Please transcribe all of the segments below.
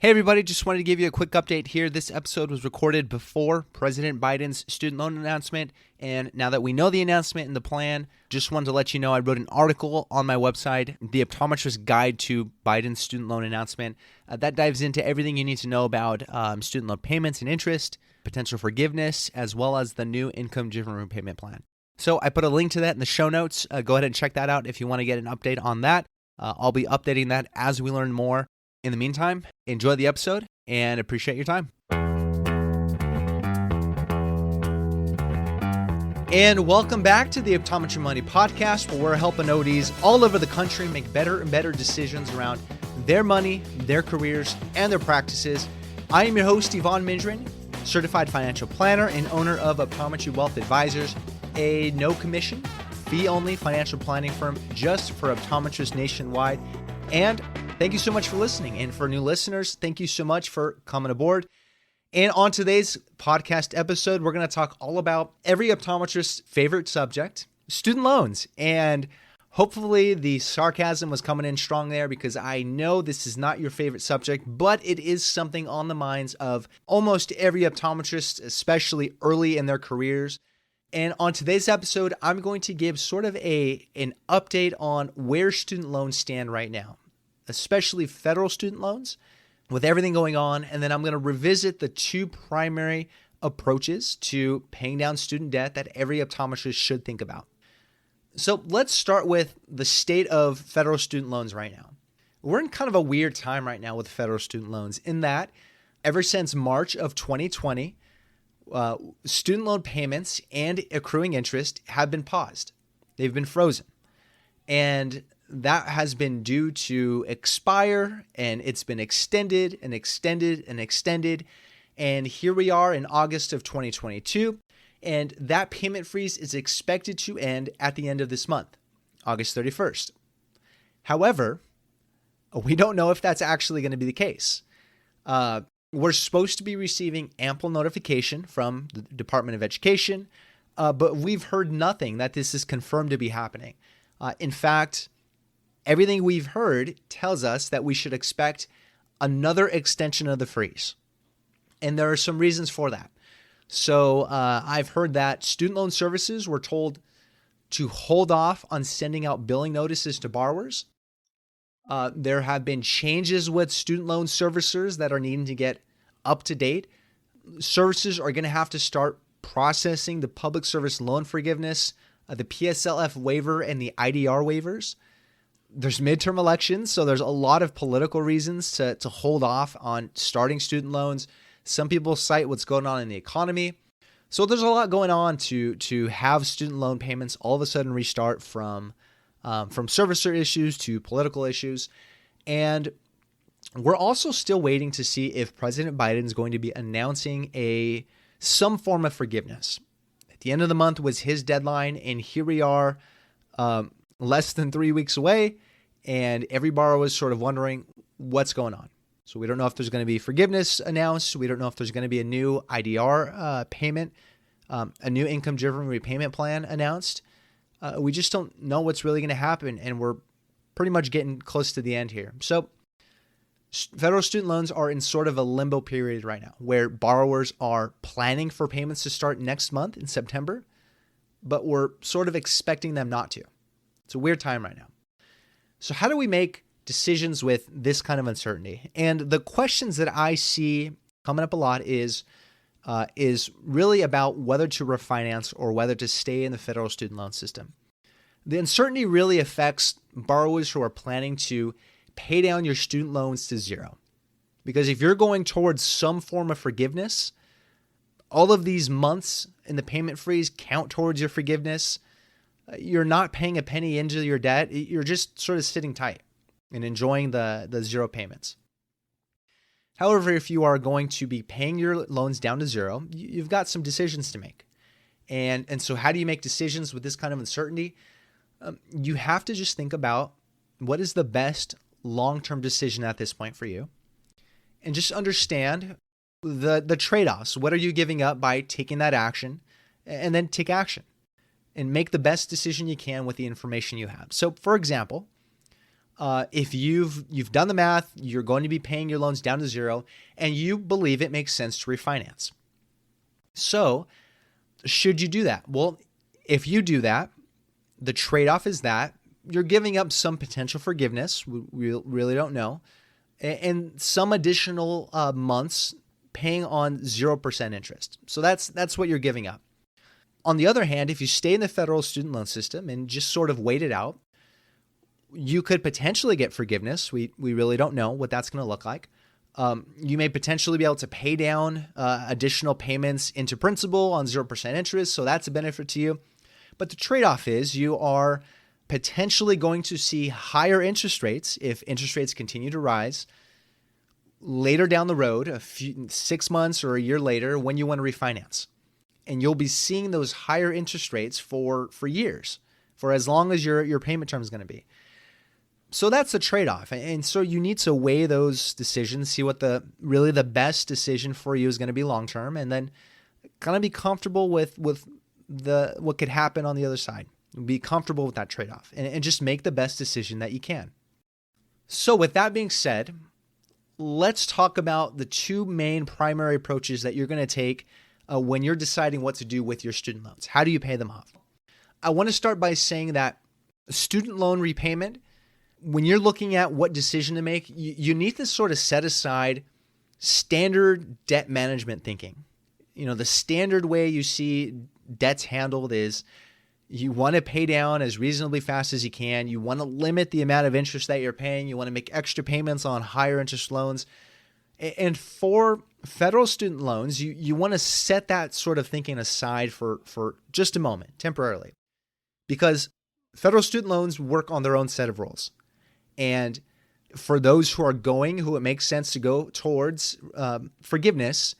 Hey everybody, just wanted to give you a quick update here. This episode was recorded before President Biden's student loan announcement, and now that we know the announcement and the plan, just wanted to let you know I wrote an article on my website, The Optometrist Guide to Biden's Student Loan Announcement. That dives into everything you need to know about student loan payments and interest, potential forgiveness, as well as the new income-driven repayment plan. So I put a link to that in the show notes. Go ahead and check that out if you want to get an update on that. I'll be updating that as we learn more. In the meantime, enjoy the episode and appreciate your time. And welcome back to the Optometry Money Podcast, where we're helping ODs all over the country make better and better decisions around their money, their careers, and their practices. I am your host, Evon Mendrin, certified financial planner and owner of Optometry Wealth Advisors, a no-commission, fee-only financial planning firm just for optometrists nationwide. And thank you so much for listening. And for new listeners, thank you so much for coming aboard. And on today's podcast episode, we're going to talk all about every optometrist's favorite subject, student loans. And hopefully the sarcasm was coming in strong there, because I know this is not your favorite subject, but it is something on the minds of almost every optometrist, especially early in their careers. And on today's episode, I'm going to give sort of an update on where student loans stand right now, especially federal student loans, with everything going on. And then I'm going to revisit the two primary approaches to paying down student debt that every optometrist should think about. So let's start with the state of federal student loans right now. We're in kind of a weird time right now with federal student loans, in that ever since March of 2020, student loan payments and accruing interest have been paused. They've been frozen. And that has been due to expire, and it's been extended and extended and extended. And here we are in August of 2022, and that payment freeze is expected to end at the end of this month, August 31st. However, we don't know if that's actually going to be the case. We're supposed to be receiving ample notification from the Department of Education, but we've heard nothing that this is confirmed to be happening. In fact, everything we've heard tells us that we should expect another extension of the freeze. And there are some reasons for that. So I've heard that student loan services were told to hold off on sending out billing notices to borrowers. There have been changes with student loan servicers that are needing to get up to date. Servicers are going to have to start processing the public service loan forgiveness, the PSLF waiver, and the IDR waivers. There's midterm elections, so there's a lot of political reasons to hold off on starting student loans. Some people cite what's going on in the economy. So there's a lot going on to have student loan payments all of a sudden restart from servicer issues to political issues. And we're also still waiting to see if President Biden is going to be announcing some form of forgiveness. At the end of the month was his deadline, and here we are less than 3 weeks away, and every borrower is sort of wondering what's going on. So we don't know if there's going to be forgiveness announced. We don't know if there's going to be a new IDR payment, a new income-driven repayment plan announced. We just don't know what's really going to happen, and we're pretty much getting close to the end here. So federal student loans are in sort of a limbo period right now, where borrowers are planning for payments to start next month in September, but we're sort of expecting them not to. It's a weird time right now. So how do we make decisions with this kind of uncertainty? And the questions that I see coming up a lot is really about whether to refinance or whether to stay in the federal student loan system. The uncertainty really affects borrowers who are planning to pay down your student loans to zero. Because if you're going towards some form of forgiveness, all of these months in the payment freeze count towards your forgiveness. You're not paying a penny into your debt. You're just sort of sitting tight and enjoying the zero payments. However, if you are going to be paying your loans down to zero, you've got some decisions to make. And so how do you make decisions with this kind of uncertainty? You have to just think about what is the best long-term decision at this point for you, and just understand the trade-offs. What are you giving up by taking that action? And then take action and make the best decision you can with the information you have. So for example, if you've done the math, you're going to be paying your loans down to zero, and you believe it makes sense to refinance. So should you do that? Well, if you do that, the trade-off is that you're giving up some potential forgiveness. We really don't know. And some additional months paying on 0% interest. So that's what you're giving up. On the other hand, if you stay in the federal student loan system and just sort of wait it out, you could potentially get forgiveness. We really don't know what that's going to look like. You may potentially be able to pay down additional payments into principal on 0% interest. So that's a benefit to you. But the trade-off is you are potentially going to see higher interest rates if interest rates continue to rise later down the road, 6 months or a year later, when you want to refinance. And you'll be seeing those higher interest rates for years, for as long as your payment term is going to be. So that's a trade-off. And so you need to weigh those decisions, see what the best decision for you is going to be long-term, and then kind of be comfortable with what could happen on the other side. Be comfortable with that trade-off and just make the best decision that you can. So with that being said, let's talk about the two main primary approaches that you're going to take when you're deciding what to do with your student loans. How do you pay them off? I want to start by saying that student loan repayment, when you're looking at what decision to make, you need to sort of set aside standard debt management thinking. The standard way you see debts handled is you want to pay down as reasonably fast as you can. You want to limit the amount of interest that you're paying. You want to make extra payments on higher interest loans. And for federal student loans, you want to set that sort of thinking aside for just a moment, temporarily, because federal student loans work on their own set of rules. And for those who it makes sense to go towards forgiveness,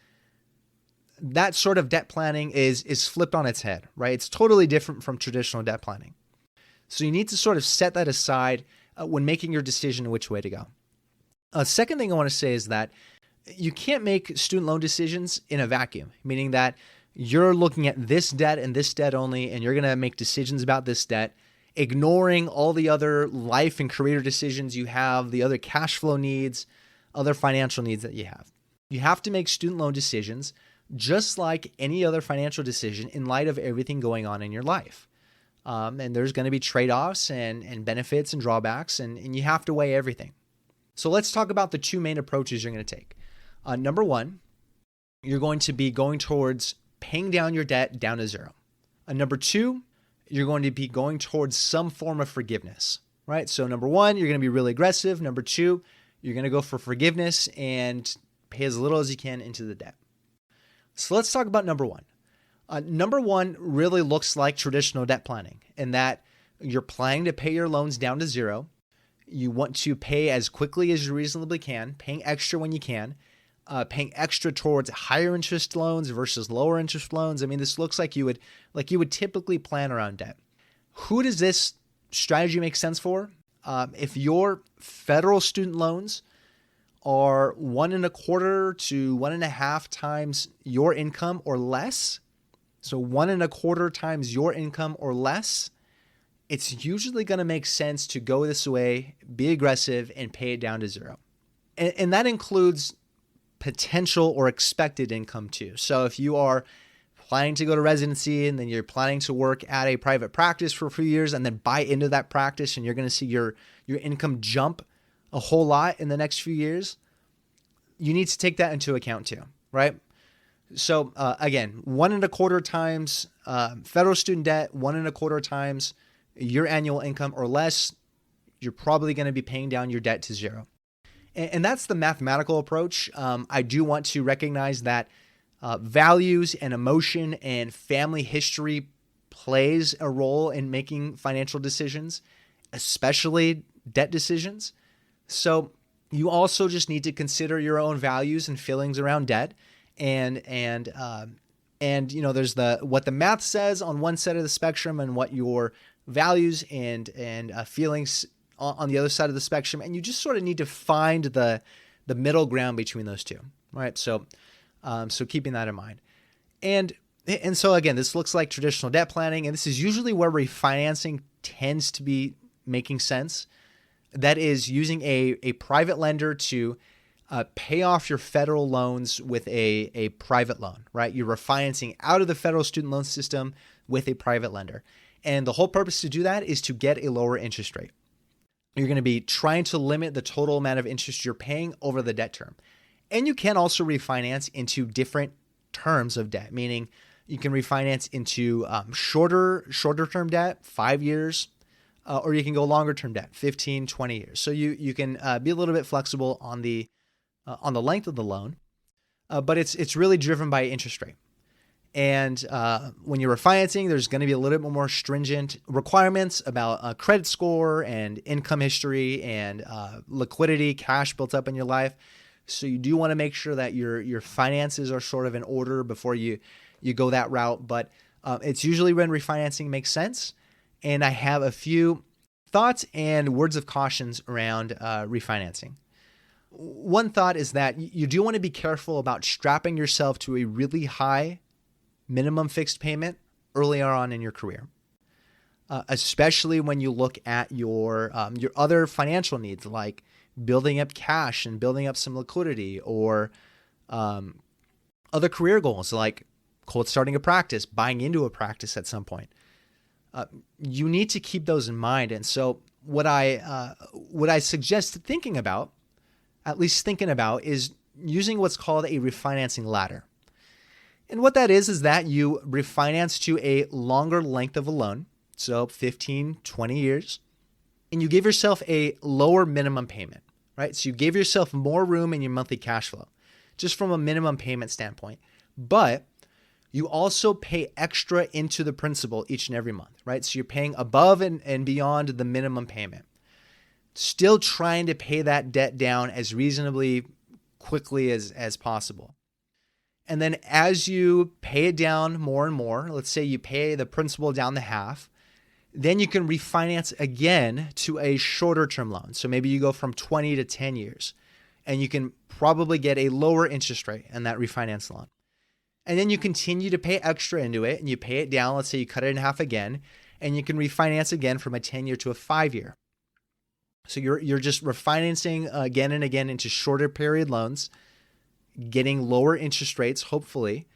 that sort of debt planning is flipped on its head, right? It's totally different from traditional debt planning. So you need to sort of set that aside when making your decision which way to go. Second thing I want to say is that you can't make student loan decisions in a vacuum, meaning that you're looking at this debt and this debt only, and you're going to make decisions about this debt, ignoring all the other life and career decisions you have, the other cash flow needs, other financial needs that you have. You have to make student loan decisions just like any other financial decision in light of everything going on in your life. And there's going to be trade-offs and benefits and drawbacks, and you have to weigh everything. So let's talk about the two main approaches you're going to take. Number one, you're going to be going towards paying down your debt down to zero. Number two, you're going to be going towards some form of forgiveness, right? So number one, you're going to be really aggressive. Number two, you're going to go for forgiveness and pay as little as you can into the debt. So let's talk about number one. Number one really looks like traditional debt planning in that you're planning to pay your loans down to zero. You want to pay as quickly as you reasonably can, paying extra when you can, paying extra towards higher interest loans versus lower interest loans. I mean, this looks like you would typically plan around debt. Who does this strategy make sense for? If your federal student loans are 1.25 to 1.5 times your income or less, so 1.25 times your income or less, it's usually going to make sense to go this way, be aggressive, and pay it down to zero. And that includes potential or expected income too. So if you are planning to go to residency and then you're planning to work at a private practice for a few years and then buy into that practice and you're going to see your income jump a whole lot in the next few years, you need to take that into account too, right? So again, 1.25 times federal student debt, 1.25 times your annual income or less, you're probably going to be paying down your debt to zero. And that's the mathematical approach. I do want to recognize that values and emotion and family history plays a role in making financial decisions, especially debt decisions. So you also just need to consider your own values and feelings around debt. And you know, there's what the math says on one side of the spectrum and what your values and feelings on the other side of the spectrum. And you just sort of need to find the middle ground between those two, right? So keeping that in mind. And so again, this looks like traditional debt planning, and this is usually where refinancing tends to be making sense. That is using a private lender to pay off your federal loans with a private loan, right? You're refinancing out of the federal student loan system with a private lender. And the whole purpose to do that is to get a lower interest rate. You're going to be trying to limit the total amount of interest you're paying over the debt term. And you can also refinance into different terms of debt, meaning you can refinance into shorter term debt, 5 years, or you can go longer term debt, 15, 20 years. So you can be a little bit flexible on the length of the loan, but it's really driven by interest rate. And when you're refinancing, there's going to be a little bit more stringent requirements about credit score and income history and liquidity, cash built up in your life. So you do want to make sure that your finances are sort of in order before you go that route. But it's usually when refinancing makes sense. And I have a few thoughts and words of cautions around refinancing. One thought is that you do want to be careful about strapping yourself to a really high minimum fixed payment earlier on in your career, especially when you look at your other financial needs, like building up cash and building up some liquidity, or other career goals like cold starting a practice, buying into a practice at some point. You need to keep those in mind. And so what I suggest thinking about, at least thinking about, is using what's called a refinancing ladder. And what that is that you refinance to a longer length of a loan, so 15, 20 years, and you give yourself a lower minimum payment, right? So you give yourself more room in your monthly cash flow, just from a minimum payment standpoint. But you also pay extra into the principal each and every month, right? So you're paying above and beyond the minimum payment, still trying to pay that debt down as reasonably quickly as possible. And then as you pay it down more and more, let's say you pay the principal down the half, then you can refinance again to a shorter term loan. So maybe you go from 20 to 10 years, and you can probably get a lower interest rate in that refinance loan. And then you continue to pay extra into it, and you pay it down. Let's say you cut it in half again, and you can refinance again from a 10-year to a 5-year. So you're just refinancing again and again into shorter period loans, getting lower interest rates, hopefully.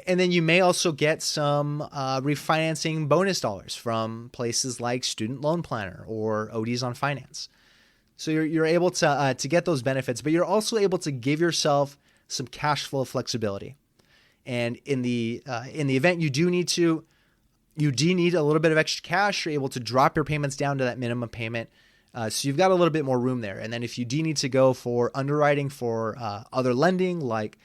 And then you may also get some refinancing bonus dollars from places like Student Loan Planner or ODs on Finance. So you're able to get those benefits, but you're also able to give yourself some cash flow flexibility. And in the event you do need a little bit of extra cash, you're able to drop your payments down to that minimum payment. So you've got a little bit more room there. And then if you do need to go for underwriting for other lending, like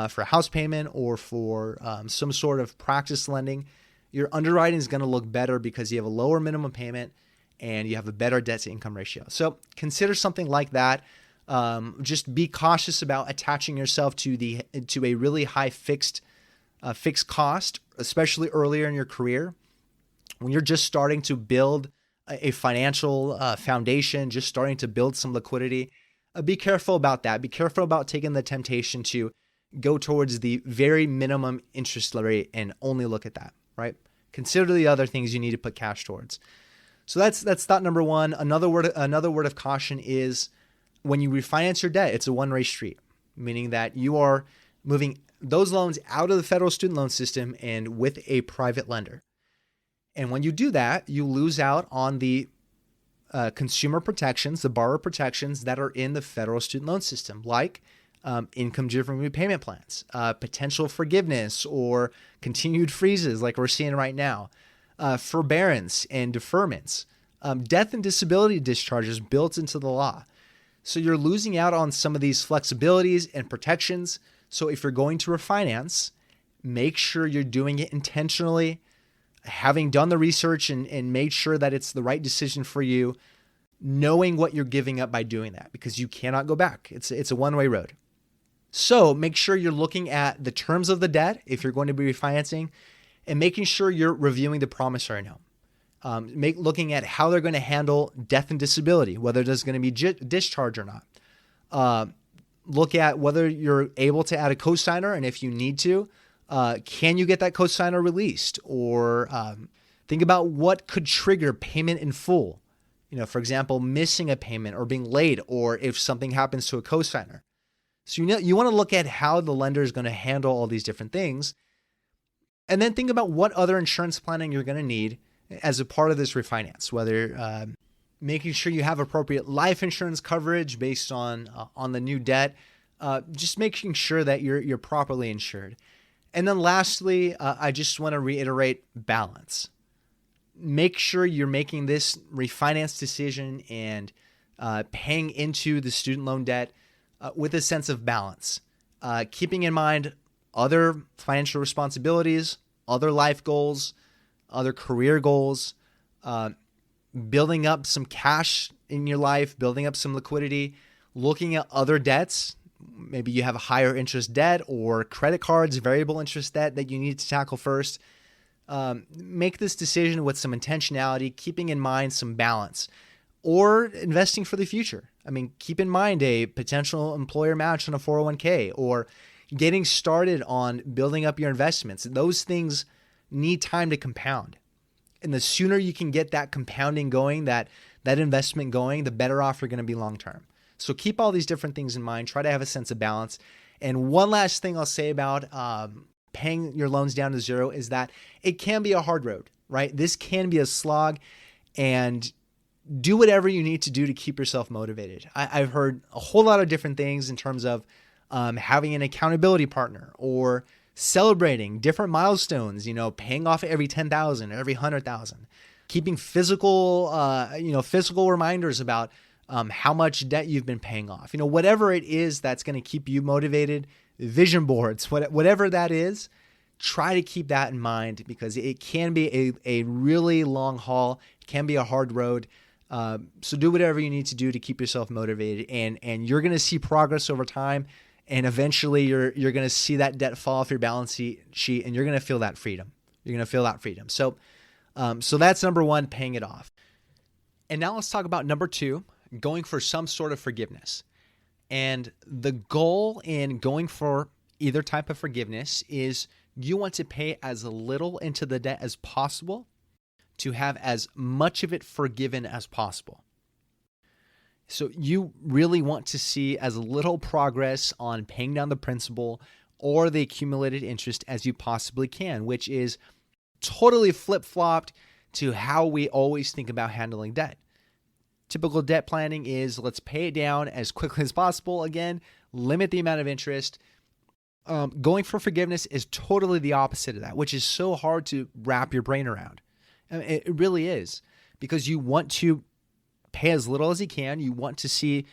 for house payment or for some sort of practice lending, your underwriting is going to look better because you have a lower minimum payment and you have a better debt to income ratio. So consider something like that. Just be cautious about attaching yourself to a really high fixed cost, especially earlier in your career when you're just starting to build a financial foundation, just starting to build some liquidity. Be careful about that. Be careful about taking the temptation to go towards the very minimum interest rate and only look at that, right? Consider the other things you need to put cash towards. So that's thought number one. Another word of caution is when you refinance your debt, it's a one-way street, meaning that you are moving those loans out of the federal student loan system and with a private lender. And when you do that, you lose out on the consumer protections, the borrower protections that are in the federal student loan system, like income-driven repayment plans, potential forgiveness or continued freezes like we're seeing right now, forbearance and deferments, death and disability discharges built into the law. So you're losing out on some of these flexibilities and protections. So if you're going to refinance, make sure you're doing it intentionally, having done the research and made sure that it's the right decision for you, knowing what you're giving up by doing that, because you cannot go back. It's a one-way road. So make sure you're looking at the terms of the debt if you're going to be refinancing, and making sure you're reviewing the promissory note. Looking at how they're going to handle death and disability, whether there's going to be discharge or not. Look at whether you're able to add a cosigner, and if you need to, can you get that cosigner released? Or think about what could trigger payment in full For example, missing a payment or being late, or if something happens to a cosigner. So you want to look at how the lender is going to handle all these different things, and then think about what other insurance planning you're going to need as a part of this refinance, whether making sure you have appropriate life insurance coverage based on the new debt, just making sure that you're properly insured. And then lastly, I just want to reiterate balance. Make sure you're making this refinance decision and paying into the student loan debt with a sense of balance, keeping in mind other financial responsibilities, other life goals, other career goals, building up some cash in your life, building up some liquidity, looking at other debts. Maybe you have a higher interest debt or credit cards, variable interest debt that you need to tackle first. Make this decision with some intentionality, keeping in mind some balance, or investing for the future. I mean, keep in mind a potential employer match on a 401k, or getting started on building up your investments. Those things need time to compound. And the sooner you can get that compounding going, that investment going, the better off you're going to be long-term. So keep all these different things in mind. Try to have a sense of balance. And one last thing I'll say about paying your loans down to zero is that it can be a hard road, right? This can be a slog, and do whatever you need to do to keep yourself motivated. I've heard a whole lot of different things in terms of having an accountability partner, or celebrating different milestones, paying off every 10,000 or every 100,000, keeping physical reminders about how much debt you've been paying off, whatever it is that's going to keep you motivated, vision boards, whatever that is, try to keep that in mind, because it can be a really long haul. It can be a hard road. So do whatever you need to do to keep yourself motivated, and you're going to see progress over time. And eventually you're going to see that debt fall off your balance sheet, and you're going to feel that freedom. You're going to feel that freedom. So that's number one, paying it off. And now let's talk about number two, going for some sort of forgiveness. And the goal in going for either type of forgiveness is you want to pay as little into the debt as possible to have as much of it forgiven as possible. So you really want to see as little progress on paying down the principal or the accumulated interest as you possibly can, which is totally flip-flopped to how we always think about handling debt. Typical debt planning is let's pay it down as quickly as possible. Again, limit the amount of interest. Going for forgiveness is totally the opposite of that, which is so hard to wrap your brain around. I mean, it really is, because you want to pay as little as you can. You want to see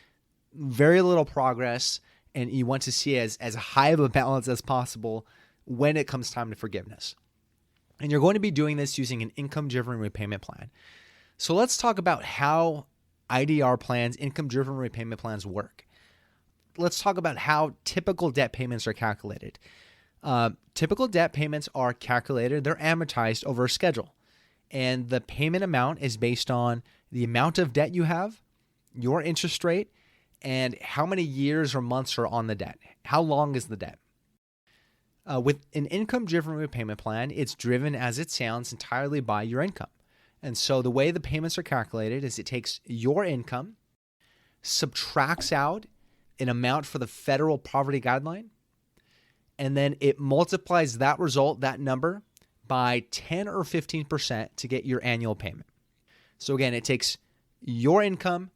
very little progress, and you want to see as high of a balance as possible when it comes time to forgiveness. And you're going to be doing this using an income-driven repayment plan. So let's talk about how IDR plans, income-driven repayment plans, work. Let's talk about how typical debt payments are calculated. Typical debt payments are calculated, they're amortized over a schedule. And the payment amount is based on the amount of debt you have, your interest rate, and how many years or months are on the debt. How long is the debt? With an income-driven repayment plan, it's driven, as it sounds, entirely by your income. And so the way the payments are calculated is it takes your income, subtracts out an amount for the federal poverty guideline, and then it multiplies that result, that number, by 10 or 15% to get your annual payment. So again, it takes your income,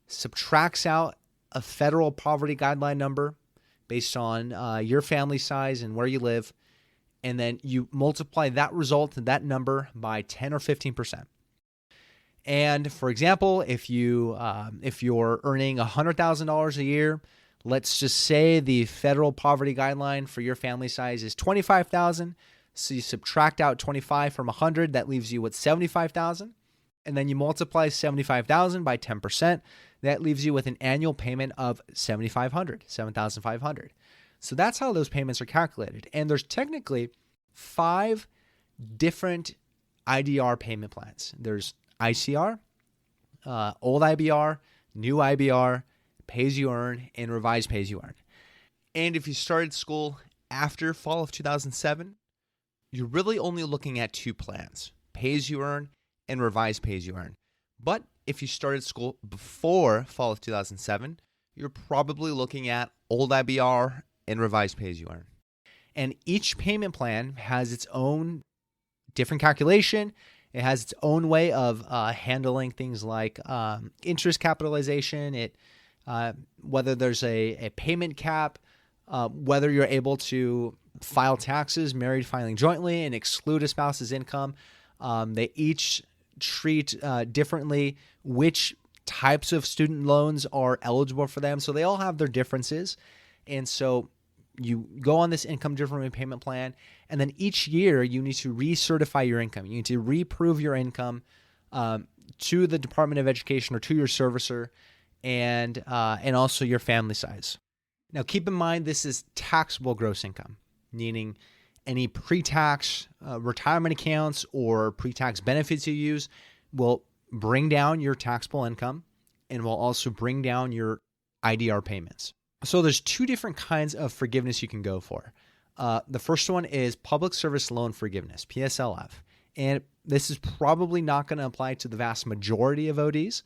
subtracts out a federal poverty guideline number based on your family size and where you live, and then you multiply that result, that number, by 10 or 15%. And for example, if you're earning $100,000 a year, let's just say the federal poverty guideline for your family size is $25,000. So you subtract out 25 from 100, that leaves you with 75,000. And then you multiply 75,000 by 10%. That leaves you with an annual payment of 7,500. So that's how those payments are calculated. And there's technically 5 different IDR payment plans. There's ICR, old IBR, new IBR, pay-as-you-earn, and revised pay-as-you-earn. And if you started school after fall of 2007, you're really only looking at 2 plans, pay-as-you-earn and revised pay-as-you-earn. But if you started school before fall of 2007, you're probably looking at old IBR and revised pay-as-you-earn. And each payment plan has its own different calculation. It has its own way of handling things like interest capitalization, whether there's a payment cap, whether you're able to file taxes, married filing jointly, and exclude a spouse's income. They each treat differently which types of student loans are eligible for them. So they all have their differences. And so you go on this income different repayment plan, and then each year you need to recertify your income. You need to reprove your income to the Department of Education or to your servicer, and also your family size. Now, keep in mind this is taxable gross income, meaning any pre-tax retirement accounts or pre-tax benefits you use will bring down your taxable income and will also bring down your IDR payments. So there's two different kinds of forgiveness you can go for. The first one is Public Service Loan Forgiveness, PSLF. And this is probably not going to apply to the vast majority of ODs.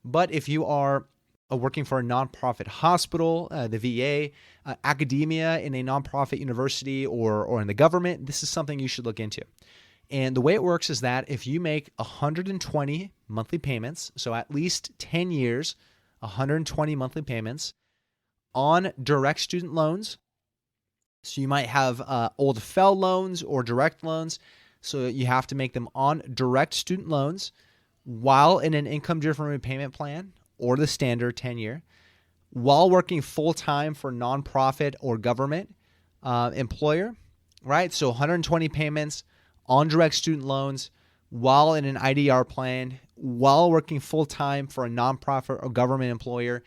But if you are working for a nonprofit hospital, the VA, academia in a nonprofit university, or in the government, this is something you should look into. And the way it works is that if you make 120 monthly payments, so at least 10 years, 120 monthly payments on direct student loans, so you might have old FFEL loans or direct loans, so you have to make them on direct student loans while in an income-driven repayment plan or the standard 10-year, while working full-time for nonprofit or government employer, right? So 120 payments on direct student loans while in an IDR plan, while working full-time for a nonprofit or government employer.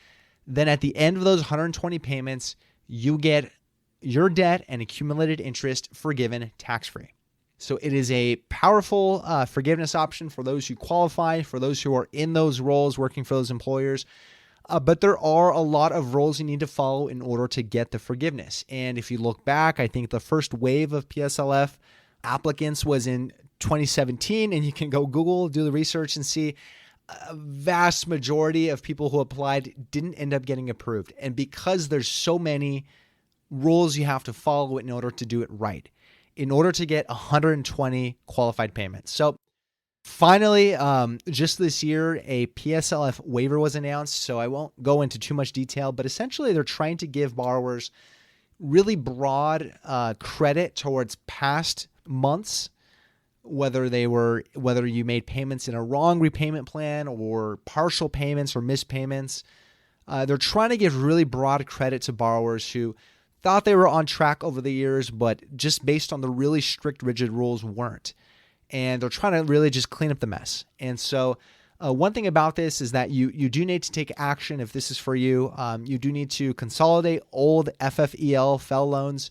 Then at the end of those 120 payments, you get your debt and accumulated interest forgiven tax-free. So it is a powerful forgiveness option for those who qualify, for those who are in those roles working for those employers. But there are a lot of rules you need to follow in order to get the forgiveness. And if you look back, I think the first wave of PSLF applicants was in 2017, and you can go Google, do the research, and see a vast majority of people who applied didn't end up getting approved. And because there's so many rules you have to follow in order to do it right, in order to get 120 qualified payments. So finally, just this year, a PSLF waiver was announced, so I won't go into too much detail, but essentially they're trying to give borrowers really broad credit towards past months, whether you made payments in a wrong repayment plan or partial payments or missed payments. They're trying to give really broad credit to borrowers who thought they were on track over the years, but just based on the really strict, rigid rules weren't. And they're trying to really just clean up the mess. And so one thing about this is that you do need to take action if this is for you. You do need to consolidate old FFEL FFEL loans,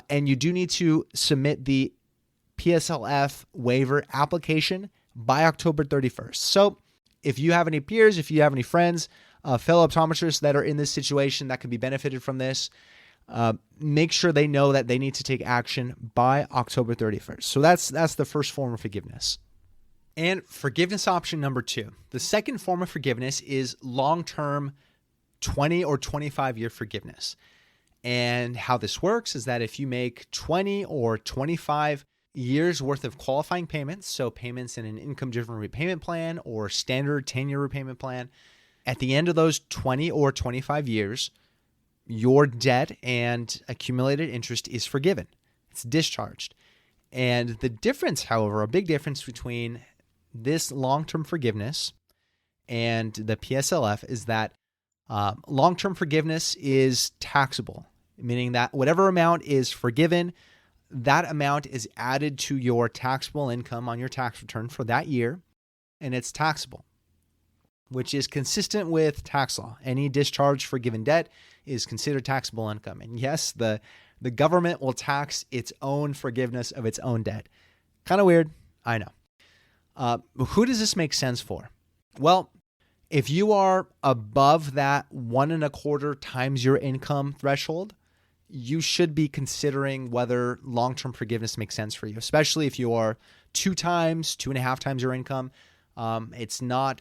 and you do need to submit the PSLF waiver application by October 31st. So if you have any peers, if you have any friends, fellow optometrists that are in this situation that could be benefited from this, make sure they know that they need to take action by October 31st. So that's the first form of forgiveness. And forgiveness option number 2. The second form of forgiveness is long-term 20 or 25-year forgiveness. And how this works is that if you make 20 or 25 years worth of qualifying payments, so payments in an income-driven repayment plan or standard 10-year repayment plan, at the end of those 20 or 25 years, your debt and accumulated interest is forgiven. It's discharged. And the difference, however, a big difference between this long-term forgiveness and the PSLF is that long-term forgiveness is taxable, meaning that whatever amount is forgiven, that amount is added to your taxable income on your tax return for that year, and it's taxable, which is consistent with tax law. Any discharge for given debt is considered taxable income. And yes, the government will tax its own forgiveness of its own debt. Kind of weird, I know. Who does this make sense for? Well, if you are above that 1.25 times your income threshold, you should be considering whether long-term forgiveness makes sense for you, especially if you are 2.5 times your income. It's not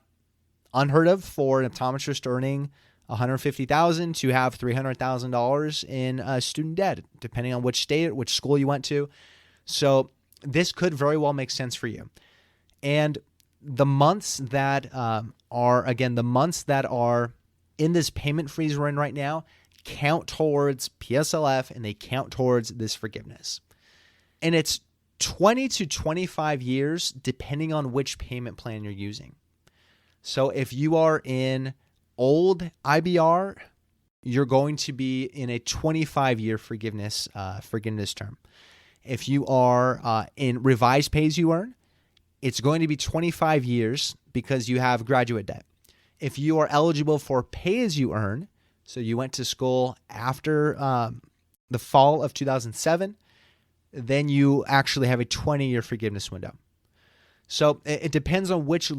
unheard of for an optometrist earning $150,000 to have $300,000 in student debt, depending on which state, which school you went to. So this could very well make sense for you. And the months that the months that are in this payment freeze we're in right now count towards PSLF, and they count towards this forgiveness. And it's 20 to 25 years, depending on which payment plan you're using. So if you are in old IBR, you're going to be in a 25-year forgiveness term. If you are in revised pay-as-you-earn, it's going to be 25 years because you have graduate debt. If you are eligible for pay-as-you-earn, so you went to school after the fall of 2007, then you actually have a 20-year forgiveness window. So it depends on which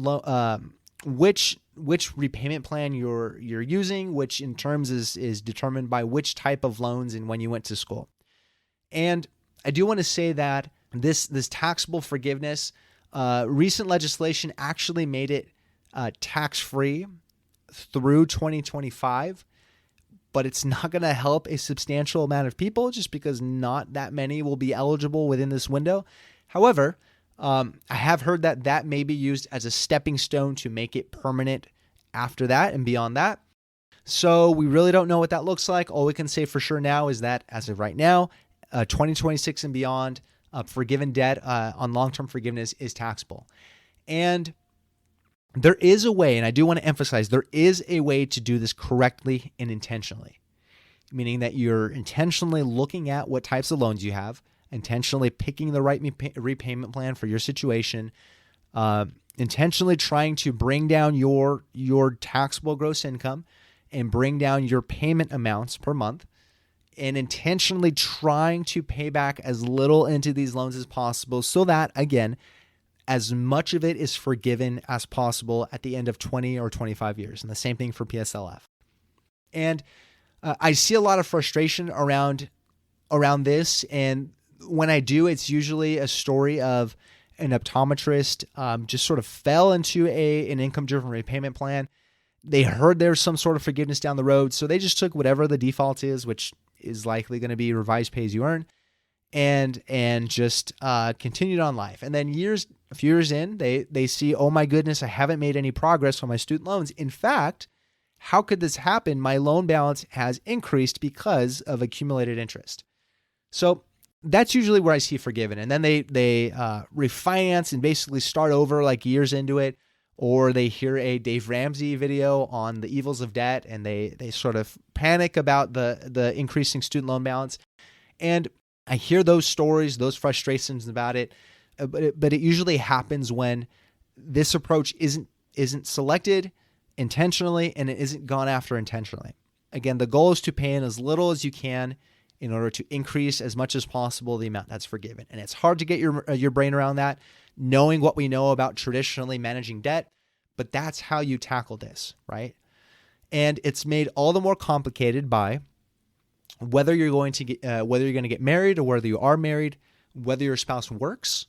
repayment plan you're using, which in terms is determined by which type of loans and when you went to school. And I do want to say that this taxable forgiveness, recent legislation actually made it tax-free through 2025, but it's not going to help a substantial amount of people just because not that many will be eligible within this window. However, I have heard that may be used as a stepping stone to make it permanent after that and beyond that. So we really don't know what that looks like. All we can say for sure now is that as of right now, 2026 and beyond, forgiven debt on long-term forgiveness is taxable. And there is a way, and I do want to emphasize, there is a way to do this correctly and intentionally, meaning that you're intentionally looking at what types of loans you have, intentionally picking the right repayment plan for your situation, intentionally trying to bring down your taxable gross income and bring down your payment amounts per month, and intentionally trying to pay back as little into these loans as possible so that, again, as much of it is forgiven as possible at the end of 20 or 25 years. And the same thing for PSLF. And I see a lot of frustration around this. And when I do, it's usually a story of an optometrist just sort of fell into an income-driven repayment plan. They heard there's some sort of forgiveness down the road, so they just took whatever the default is, which is likely going to be revised pay-as-you-earn, and just continued on life. And then a few years in, they see, oh my goodness, I haven't made any progress on my student loans. In fact, how could this happen? My loan balance has increased because of accumulated interest. So that's usually where I see forgiven. And then they refinance and basically start over like years into it, or they hear a Dave Ramsey video on the evils of debt and they sort of panic about the increasing student loan balance. And I hear those stories, those frustrations about it, but it usually happens when this approach isn't selected intentionally and it isn't gone after intentionally. Again, the goal is to pay in as little as you can in order to increase as much as possible the amount that's forgiven. And it's hard to get your brain around that, knowing what we know about traditionally managing debt, but that's how you tackle this, right? And it's made all the more complicated by whether you're going to get married or whether you are married, whether your spouse works,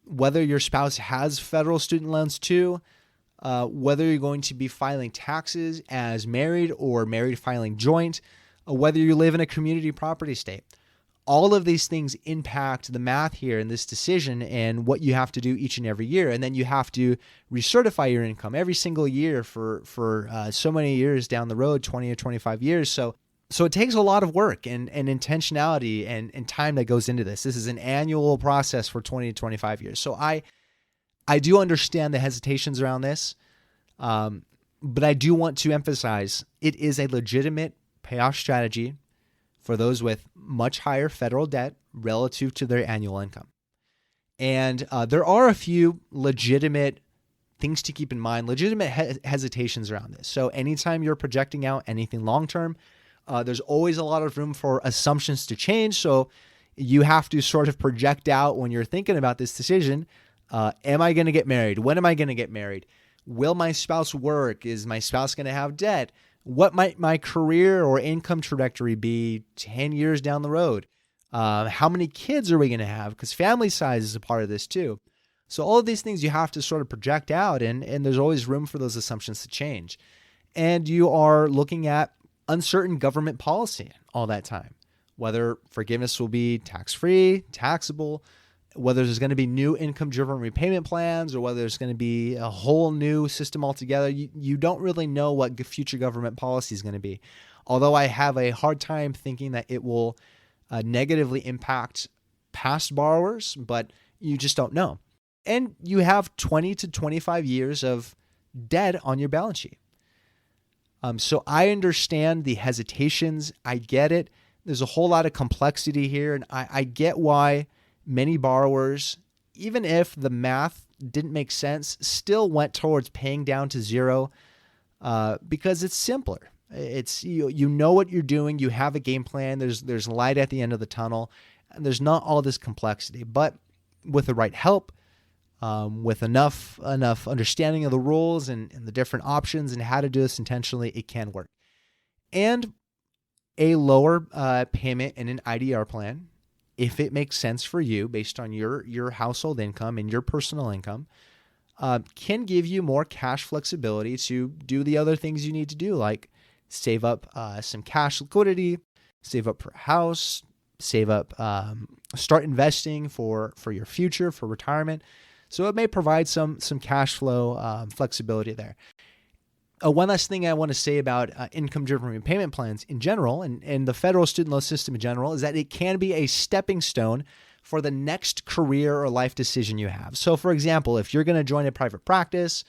whether your spouse has federal student loans too, whether you're going to be filing taxes as married or married filing joint, whether you live in a community property state. All of these things impact the math here in this decision and what you have to do each and every year. And then you have to recertify your income every single year for so many years down the road, 20 or 25 years. So it takes a lot of work and intentionality and time that goes into this. This is an annual process for 20 to 25 years. So I do understand the hesitations around this, but I do want to emphasize it is a legitimate payoff strategy for those with much higher federal debt relative to their annual income. And there are a few legitimate things to keep in mind, legitimate hesitations around this. So anytime you're projecting out anything long-term, there's always a lot of room for assumptions to change. So you have to sort of project out when you're thinking about this decision, am I going to get married? When am I going to get married? Will my spouse work? Is my spouse going to have debt? What might my career or income trajectory be 10 years down the road? How many kids are we going to have? Because family size is a part of this too. So all of these things you have to sort of project out, and there's always room for those assumptions to change. And you are looking at uncertain government policy all that time, whether forgiveness will be tax-free, taxable, whether there's going to be new income-driven repayment plans, or whether there's going to be a whole new system altogether. You don't really know what future government policy is going to be. Although I have a hard time thinking that it will negatively impact past borrowers, but you just don't know. And you have 20 to 25 years of debt on your balance sheet. So I understand the hesitations. I get it. There's a whole lot of complexity here, and I get why many borrowers, even if the math didn't make sense, still went towards paying down to zero because it's simpler. It's you know what you're doing. You have a game plan. There's light at the end of the tunnel, and there's not all this complexity. But with the right help, with enough understanding of the rules and the different options and how to do this intentionally, it can work. And a lower payment in an IDR plan, if it makes sense for you based on your household income and your personal income, can give you more cash flexibility to do the other things you need to do, like save up some cash liquidity, save up for a house, save up, start investing for your future, for retirement. So it may provide some cash flow flexibility there. One last thing I want to say about income-driven repayment plans in general, and the federal student loan system in general, is that it can be a stepping stone for the next career or life decision you have. So, for example, if you're going to join a private practice,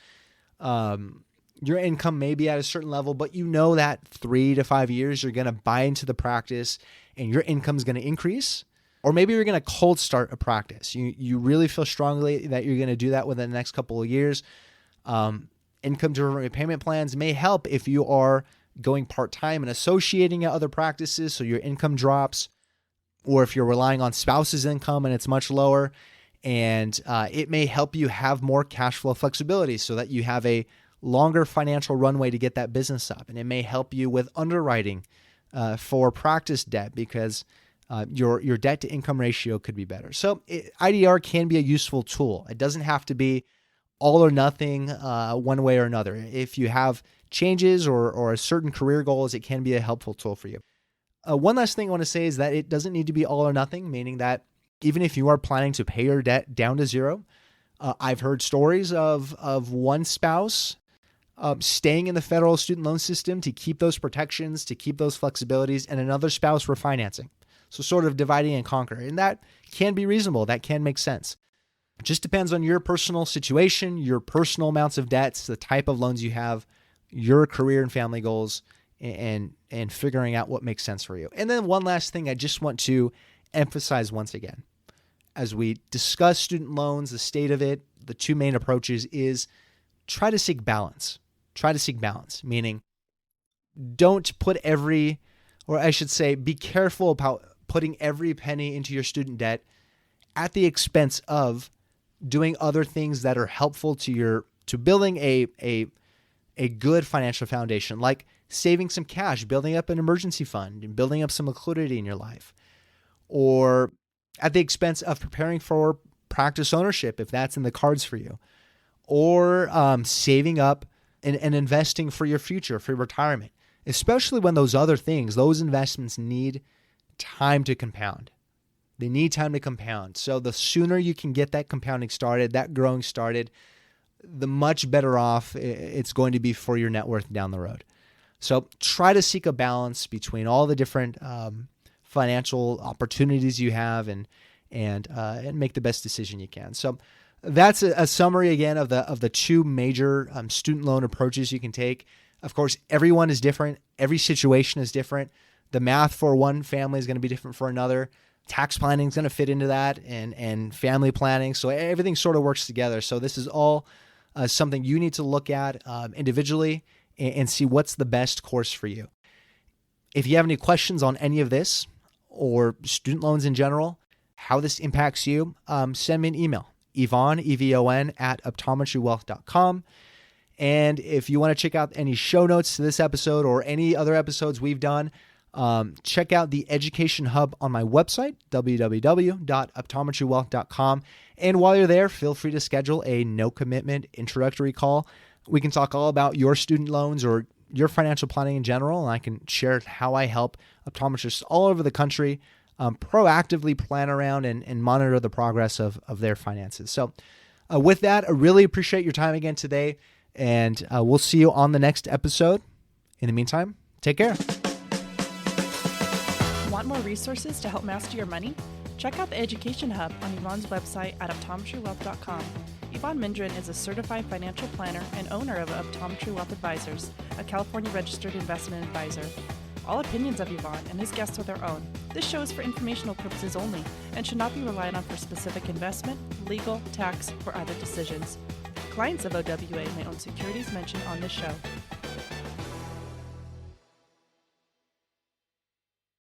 your income may be at a certain level, but you know that 3 to 5 years you're going to buy into the practice and your income is going to increase. Or maybe you're going to cold start a practice. You really feel strongly that you're going to do that within the next couple of years. Income-driven repayment plans may help if you are going part-time and associating at other practices so your income drops, or if you're relying on spouse's income and it's much lower. And it may help you have more cash flow flexibility so that you have a longer financial runway to get that business up. And it may help you with underwriting for practice debt because your debt-to-income ratio could be better. So IDR can be a useful tool. It doesn't have to be all or nothing one way or another. If you have changes or a certain career goals, it can be a helpful tool for you. One last thing I want to say is that it doesn't need to be all or nothing, meaning that even if you are planning to pay your debt down to zero, I've heard stories of one spouse staying in the federal student loan system to keep those protections, to keep those flexibilities, and another spouse refinancing. So sort of dividing and conquer. And that can be reasonable. That can make sense. It just depends on your personal situation, your personal amounts of debts, the type of loans you have, your career and family goals, and figuring out what makes sense for you. And then one last thing I just want to emphasize once again. As we discuss student loans, the state of it, the two main approaches is try to seek balance. Try to seek balance, meaning don't put be careful about putting every penny into your student debt at the expense of doing other things that are helpful to building a good financial foundation, like saving some cash, building up an emergency fund, and building up some liquidity in your life, or at the expense of preparing for practice ownership, if that's in the cards for you, or saving up and investing for your future, for retirement, especially when those other things, those investments need time to compound. They need time to compound. So the sooner you can get that compounding started, that growing started, the much better off it's going to be for your net worth down the road. So try to seek a balance between all the different financial opportunities you have and make the best decision you can. So that's a summary again of the two major student loan approaches you can take. Of course, everyone is different. Every situation is different. The math for one family is going to be different for another. Tax planning is going to fit into that, and family planning. So everything sort of works together. So this is all something you need to look at individually and see what's the best course for you. If you have any questions on any of this or student loans in general, how this impacts you, send me an email, Evon, E-V-O-N, at optometrywealth.com. And if you want to check out any show notes to this episode or any other episodes we've done, check out the Education Hub on my website, www.optometrywealth.com. And while you're there, feel free to schedule a no-commitment introductory call. We can talk all about your student loans or your financial planning in general, and I can share how I help optometrists all over the country proactively plan around and monitor the progress of their finances. So with that, I really appreciate your time again today, and we'll see you on the next episode. In the meantime, take care. Want more resources to help master your money? Check out the Education Hub on Evon's website at optometrywealth.com. Evon Mendrin is a certified financial planner and owner of Optometry Wealth Advisors, a California registered investment advisor. All opinions of Evon and his guests are their own. This show is for informational purposes only and should not be relied on for specific investment, legal, tax, or other decisions. Clients of OWA may own securities mentioned on this show.